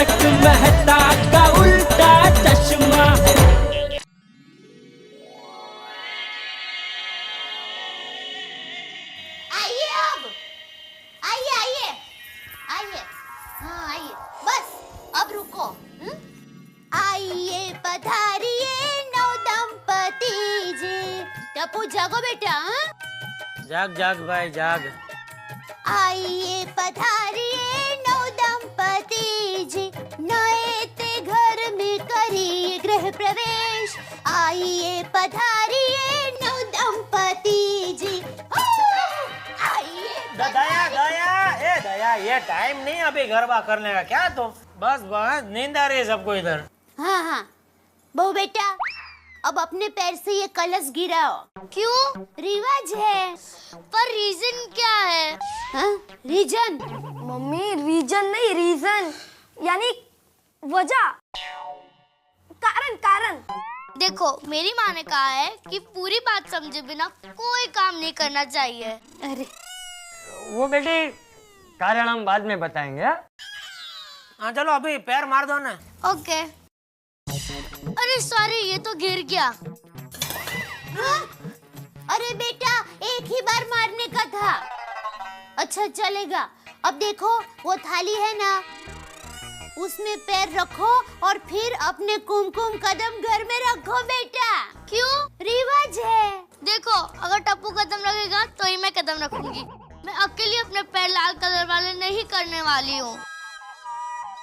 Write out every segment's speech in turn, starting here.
तारक मेहता का उल्टा चश्मा। आइए अब, आइए आइए आइए, हाँ आइए, बस अब रुको। आइए पधारिए नव दंपति जी। टप्पू जागो बेटा। जाग जाग भाई जाग। आइए पधारिए नव दंपति जी, नए ते घर में करिए गृह प्रवेश। आइए पधारिए नव दंपति जी। आइए दया दया, ए दया, ये टाइम नहीं अभी गरबा करने का। क्या तुम बस बस नींद आ रही है सबको इधर। हाँ हाँ बहू बेटा, अब अपने पैर से ये कलश गिराओ। क्यों? रिवाज है। पर रीजन क्या है? हाँ रीजन? मम्मी रीजन नहीं, रीजन यानी वजह, कारण कारण। देखो मेरी माँ ने कहा है कि पूरी बात समझे बिना कोई काम नहीं करना चाहिए। अरे वो बेटी कारण हम बाद में बताएंगे। हाँ चलो अभी पैर मार दो ना। ओके। अरे सॉरी, ये तो गिर गया। हाँ? अरे बेटा एक ही बार मारने का था। अच्छा चलेगा। अब देखो वो थाली है ना, उसमें पैर रखो और फिर अपने कुमकुम कदम घर में रखो बेटा। क्यों? रिवाज है। देखो अगर टप्पू कदम रखेगा तो ही मैं कदम रखूंगी। मैं अकेले अपने पैर लाल कलर वाले नहीं करने वाली हूँ।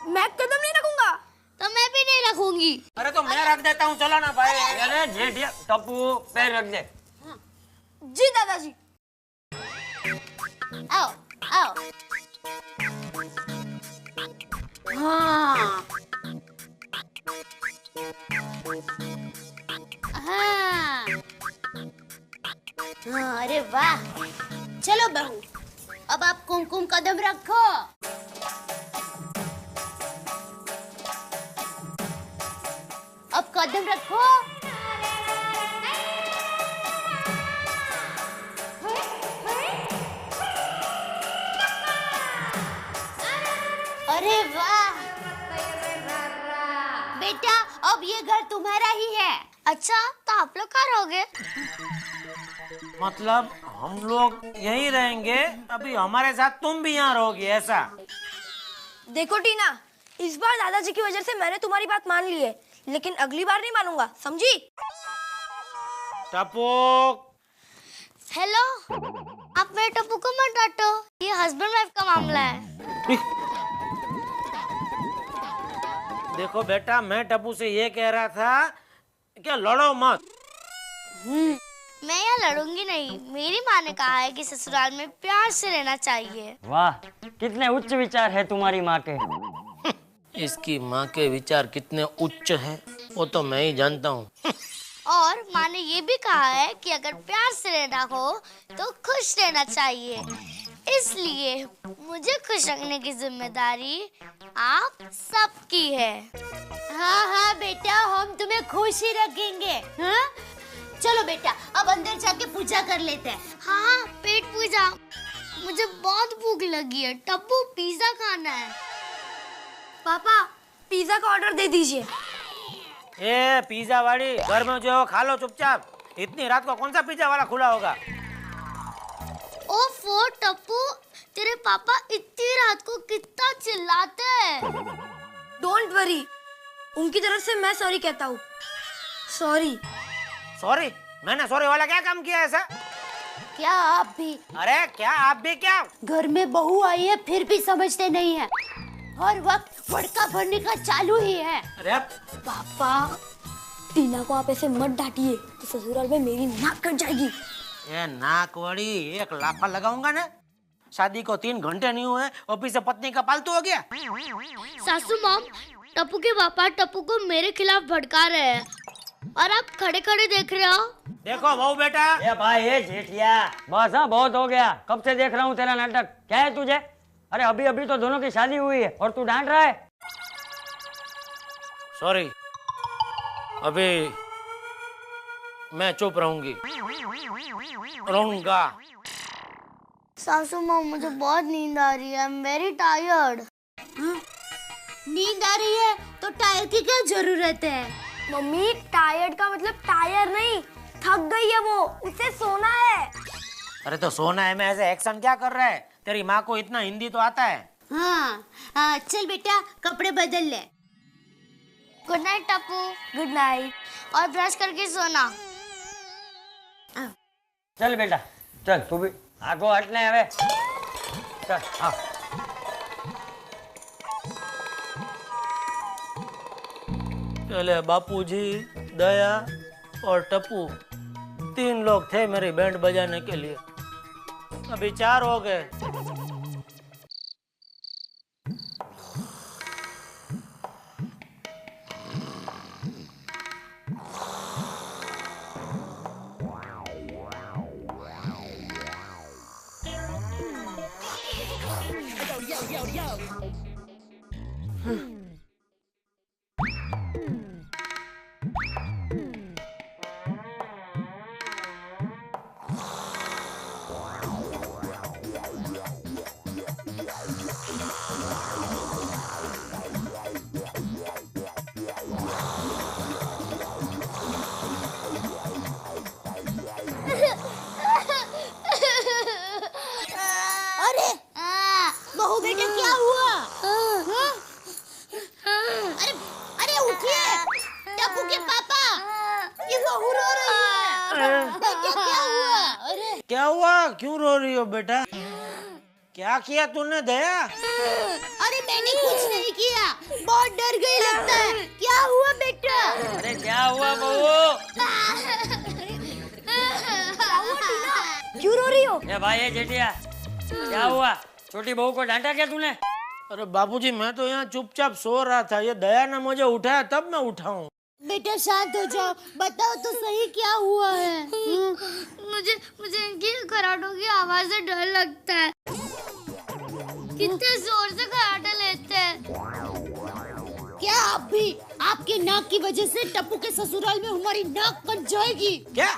मैं कदम नहीं रखूंगा। तो मैं भी नहीं रखूंगी। अरे तो मैं रख देता हूँ, चलो ना भाई। अरे जेठिया टप्पू पैर रख दे। जी दादाजी। आओ आओ। हाँ हाँ हाँ, अरे वाह। चलो बहू, अब आप कुमकुम कदम रखो। अब कदम रखो। अरे वाह बेटा, अब ये घर तुम्हारा ही है। अच्छा तो आप लोग कहाँ रहोगे? मतलब हम लोग यहीं रहेंगे, अभी हमारे साथ तुम भी यहाँ रहोगी ऐसा? देखो टीना, इस बार दादाजी की वजह से मैंने तुम्हारी बात मान ली है, लेकिन अगली बार नहीं मानूंगा, समझी? टप्पू हेलो, आप मेरे टप्पू को मत डांटो, ये हस्बैंड वाइफ का मामला है। देखो बेटा, मैं टप्पू से ये कह रहा था क्या लड़ो मत। मैं यहाँ लड़ूंगी नहीं। मेरी माँ ने कहा है कि ससुराल में प्यार से रहना चाहिए। वाह, कितने उच्च विचार है तुम्हारी माँ के। इसकी माँ के विचार कितने उच्च हैं वो तो मैं ही जानता हूँ। और माँ ने ये भी कहा है कि अगर प्यार से रहना हो तो खुश रहना चाहिए। इसलिए मुझे खुश रखने की जिम्मेदारी आप सबकी है। हाँ हाँ बेटा, हम तुम्हें खुश ही रखेंगे। हाँ चलो बेटा, अब अंदर जाके पूजा कर लेते हैं। हाँ पेट पूजा, मुझे बहुत भूख लगी है। टप्पू पिज्जा खाना है। पापा पिज्जा का ऑर्डर दे दीजिए। ए पिज्जा वाली, घर में जो है वो खा लो चुपचाप। इतनी रात को कौन सा पिज्जा वाला खुला होगा? ओफो टप्पू, तेरे पापा इतनी रात को कितना चिल्लाते हैं। डोंट वरी, उनकी तरफ से मैं सॉरी कहता हूँ। सॉरी। सॉरी? मैंने सॉरी वाला क्या काम किया ऐसा? क्या आप भी? अरे क्या आप भी क्या? घर में बहू आई है फिर भी समझते नहीं है। हर वक्त फड़का भरने का चालू ही है। अरे पापा टीना को आप ऐसे मत डांटिए, तो ससुराल में मेरी नाक कट जाएगी। ये नाक वड़ी, एक लाफा लगाऊंगा ना। शादी को 3 घंटे नहीं हुए, ऑफिस से पत्नी का पालतू हो गया। सासू मॉम, टप्पू के पापा टप्पू को मेरे खिलाफ भड़का रहे हैं और आप खड़े खड़े देख रहे हो। देखो बहू बेटा। ये भाई ये जेठिया, बस हाँ बहुत हो गया। कब से देख रहा हूँ तेरा नाटक। क्या है तुझे? अरे अभी अभी तो दोनों की शादी हुई है और तू डांट रहा है। सॉरी, अभी मैं चुप रहूंगी, रहूंगा। सासू मॉम, मुझे बहुत नींद आ रही है। I am very tired. नींद आ रही है तो टायर की क्या जरूरत है? मम्मी टायर्ड का मतलब टायर नहीं, थक गई है वो, उसे सोना है। अरे तो सोना है में ऐसे एक्शन क्या कर रहा है? तेरी माँ को इतना हिंदी तो आता है। हाँ, चल बेटा कपड़े बदल ले। Good night Tappu. Good night. और ब्रश करके सोना। चल बेटा चल, तू भी आगो हटने हवे। चल हाँ। पहले बापूजी, दया और टप्पू 3 लोग थे मेरी बैंड बजाने के लिए, अभी 4 हो गए। अरे बहू बेटा क्या हुआ? हाँ? अरे अरे उठिए, टप्पू के पापा, ये बहू रो रही है। बेटा क्या हुआ? अरे क्या हुआ? क्यों रो रही हो बेटा? क्या किया तूने दया? अरे मैंने कुछ नहीं किया, बहुत डर गई लगता है। क्या हुआ बेटा? अरे क्या हुआ बहू? क्यों रो रही हो? ये भाई ये जेठिया, क्या हुआ? छोटी बहू को डांटा क्या तूने? अरे बापूजी मैं तो यहाँ चुपचाप सो रहा था, ये दया ने मुझे उठाया तब मैं उठा हूँ। बेटा शांत हो जाओ, बताओ तो सही क्या हुआ है? मुझे इनकी कराटों की आवाज से डर लगता है। कितने जोर से कराटे लेते हैं। क्या आप भी? आपके नाक की वजह से टप्पू के ससुराल में हमारी नाक कट जाएगी। क्या?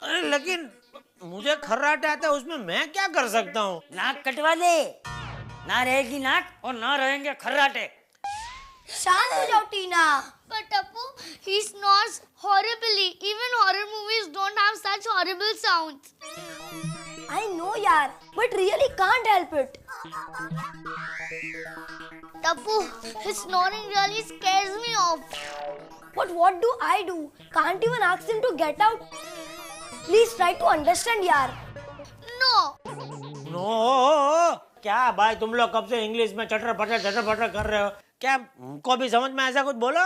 अरे लेकिन मुझे खर्राटे आता है, उसमें मैं क्या कर सकता हूँ? नाक कटवा दे, ना रहेगी नाक और ना रहेंगे खर्राटे। शांत हो जाओ टीना। But Tappu, he snores horribly. Even horror movies don't have such horrible sounds. I know यार, but really can't help it. Tappu, his snoring really scares me off. But what do I do? Can't even ask him to get out. Please try to understand यार. No. No क्या भाई, तुम लोग कब से English में चटर पटर कर रहे हो? क्या उनको भी समझ में ऐसा कुछ बोलो?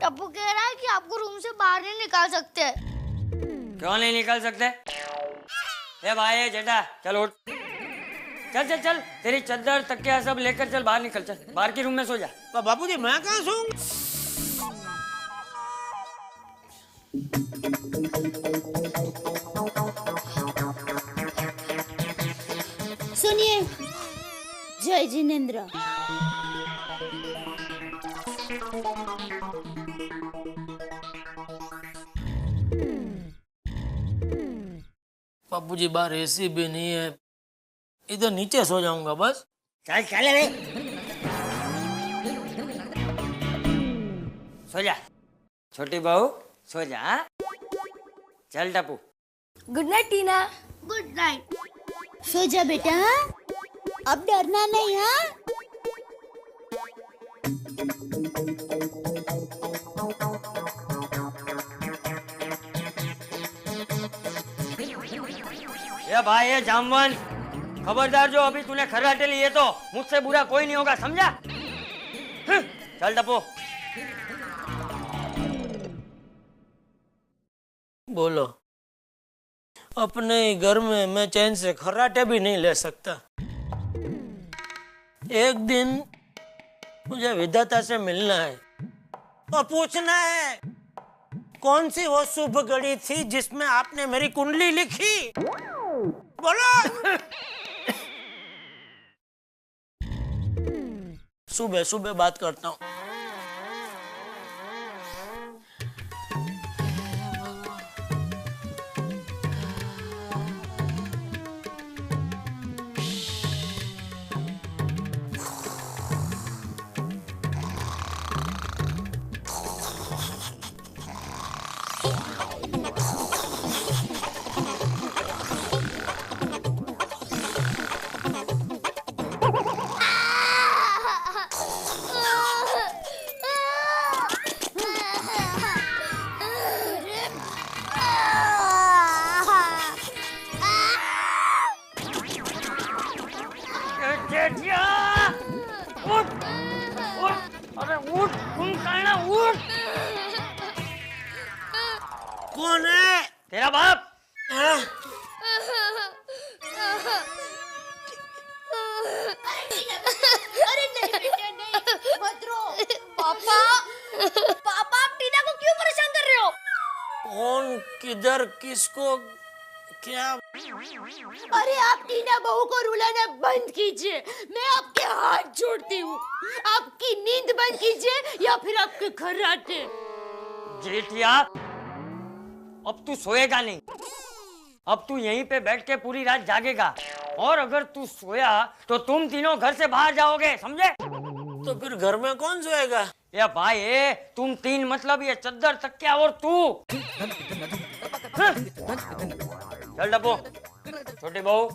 टप्पू कह रहा है कि आपको रूम से बाहर नहीं निकाल सकते। क्यों नहीं निकल सकते? ए भाई ये जेठा, चल उठ, चल चल चल, तेरी चद्दर तकिया सब लेकर चल बाहर निकल, चल बाहर की रूम में सो जा। तो बापूजी मैं कहाँ सोऊं? सुनिए जय जिनेंद्र, बापूजी बाहर एसी भी नहीं है, इधर नीचे सो जाऊंगा बस। चल चल रे, सो जा छोटी बहू, सो जा। हाँ? चल टप्पू। Good night टीना। Good night. सो जा बेटा, हाँ? अब डरना नहीं। हाँ ये भाई ये जामवन, खबरदार जो अभी तूने खर्राटे लिए तो मुझसे बुरा कोई नहीं होगा, समझा? चल टप्पू। बोलो, अपने ही घर में मैं चैन से खर्राटे भी नहीं ले सकता। एक दिन मुझे विधाता से मिलना है और पूछना है कौन सी वो शुभ घड़ी थी जिसमें आपने मेरी कुंडली लिखी। बोलो। सुबह सुबह बात करता हूँ। टीना उठ। कौन है? तेरा बाप। हाँ? अरे नहीं बेटा नहीं, मत रो। पापा पापा आप टीना को क्यों परेशान कर रहे हो? कौन, किधर, किसको, क्या? अरे आप टीना बहू को रुलाना बंद कीजिए, मैं आपके हाथ जोड़ती हूँ। आपकी नींद बंद कीजिए या फिर आपके खर्राटे। जेठिया, अब तू सोएगा नहीं, अब तू यहीं पे बैठ के पूरी रात जागेगा, और अगर तू सोया तो तुम तीनों घर से बाहर जाओगे, समझे? तो फिर घर में कौन सोएगा? ये भाई तुम तीन मतलब ये चद्दर तकिया और तू। हाँ? चल डब्बो, छोटी बहू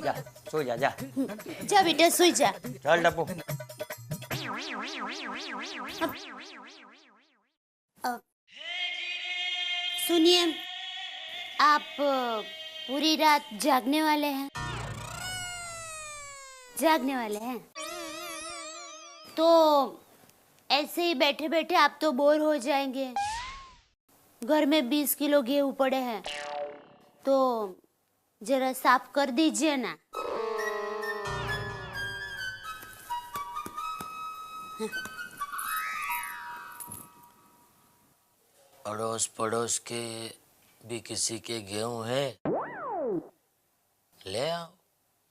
जा सो जा, जा जा बेटा सोई जा। चल डब्बो। सुनिए, आप पूरी रात जागने वाले हैं? जागने वाले हैं तो ऐसे ही बैठे बैठे आप तो बोर हो जाएंगे। घर में 20 किलो गेहूं पड़े हैं तो जरा साफ कर दीजिए ना। अड़ोस पड़ोस के भी किसी के गेहूं है, ले आओ,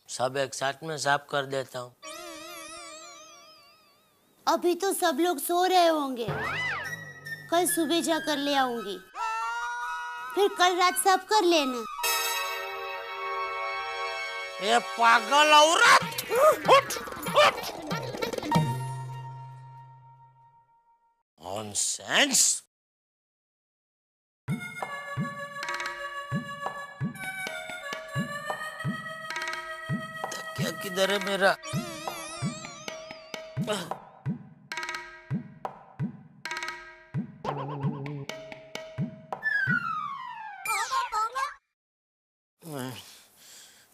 सब एक साथ में साफ कर देता हूँ। अभी तो सब लोग सो रहे होंगे, कल सुबह जाकर ले आऊंगी, फिर कल रात साफ कर लेना। ये पागल औरत, उठ, उठ। नॉनसेंस। तकिया किधर है मेरा?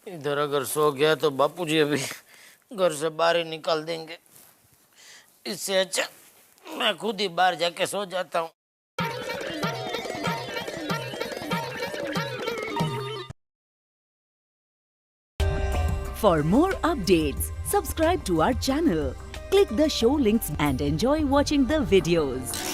इधर अगर सो गया तो बापूजी अभी घर से बाहर ही निकाल देंगे। इससे अच्छा मैं खुद ही बाहर जाके सो जाता हूँ। For more updates, subscribe to our channel, click the show links and enjoy watching the videos.